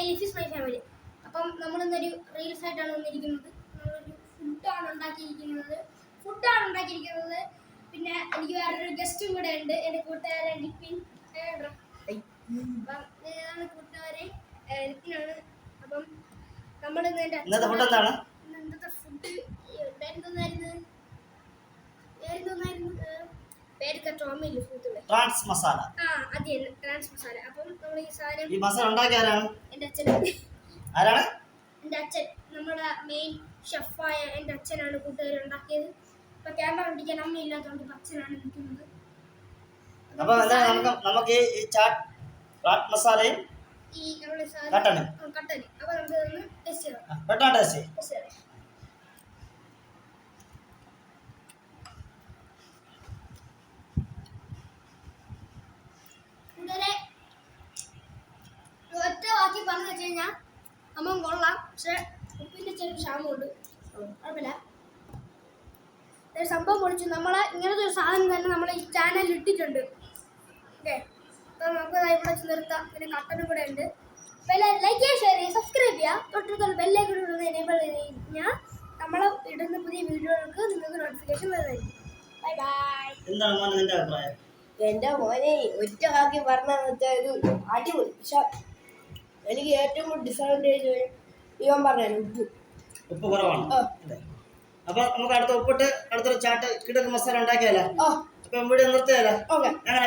ലിഫിസ് my family. അപ്പം നമ്മളിന്നൊരു reels ആയിട്ടാണ് വന്നിരിക്കുന്നത്. നമ്മളൊരു ഫുഡാണ് ഉണ്ടാക്കിയിരിക്കുന്നത്. പിന്നെ എനിക്ക് വേറൊരു ഗസ്റ്റും കൂടെ ഉണ്ട്, എൻ്റെ കൂട്ടുകാരൻ ലിപ്പിൻ. അപ്പം കൂട്ടുകാരെ ലിപ്പിനാണ്. അപ്പം നമ്മളിന്ന് ഇന്നത്തെ ഫുഡ് ട്രാൻസ് മസാല. അപ്പം നമ്മൾ ഈ മസാല ഉണ്ടാക്കിയ ആരാണ്? എൻ്റെ അച്ഛൻ. നമ്മുടെ മെയിൻ ഷെഫായ എൻ്റെ അച്ഛനാണ് കൂട്ടുകാർ ഉണ്ടാക്കിയത്. ഇപ്പൊ ക്യാമറ പിടിക്കാൻ അമ്മ ഇല്ലാത്തതുകൊണ്ട് അച്ഛനാണ് നിൽക്കുന്നത്. അപ്പൊ നമുക്ക് ഈ ചാട്ട് മസാലയും ഈ കട്ടനും അപ്പൊ നമുക്ക് ഒന്ന് ടെസ്റ്റ് ചെയ്യാം. കൂട്ടുകാരെ ഒറ്റ വാക്കി പറഞ്ഞു വെച്ച് കഴിഞ്ഞാൽ അമ്മ കൊള്ളാം, പക്ഷെ ഉപ്പിന്റെ ചെറിയ ക്ഷാമമുണ്ട്. കുഴപ്പമില്ല. സംഭവം പൊളിച്ചു. നമ്മളെ ഇങ്ങനത്തെ ഒരു സാധനം തന്നെ നമ്മളെ ഈ ചാനലിൽ ഇട്ടിട്ടുണ്ട്. ഓക്കെ, അപ്പോൾ നമുക്ക് ഇവിടെ വെച്ച് നിർത്താം. പിന്നെ കട്ടനും കൂടെ ഉണ്ട്. അപ്പോൾ എല്ലാവരും ലൈക്ക് ചെയ്യുക, ഷെയർ ചെയ്യുക, സബ്സ്ക്രൈബ് ചെയ്യുക. തൊട്ടടുത്തുള്ള ബെല്ലൈക്കൺ ഇടുന്നത് എനേബിൾ ചെയ്ത് കഴിഞ്ഞാൽ നമ്മൾ ഇടുന്ന പുതിയ വീഡിയോകൾക്ക് നിങ്ങൾക്ക് നോട്ടിഫിക്കേഷൻ വരുന്നതായിരിക്കും. Bye bye. എന്താണ് നിന്റെ അഭിപ്രായം? എൻ്റെ മോനെ ഒറ്റ വാക്കി പറഞ്ഞതെന്ന് വെച്ചാൽ ഇത് അടിപൊളി. പക്ഷെ എനിക്ക് ഏറ്റവും കൂടുതൽ ഡിസഡ്വാൻറ്റേജ് ഇവൻ പറഞ്ഞു ഉപ്പ് കുറവാണ്. അപ്പൊ നമുക്ക് അടുത്ത ഉപ്പിട്ട് അടുത്തൊരു ചാട്ട് കിടക്ക് മസാല ഉണ്ടാക്കിയാലോ? അപ്പൊ ഇവിടെ നിർത്തിയാലോ? ഓക്കെ. അങ്ങനെ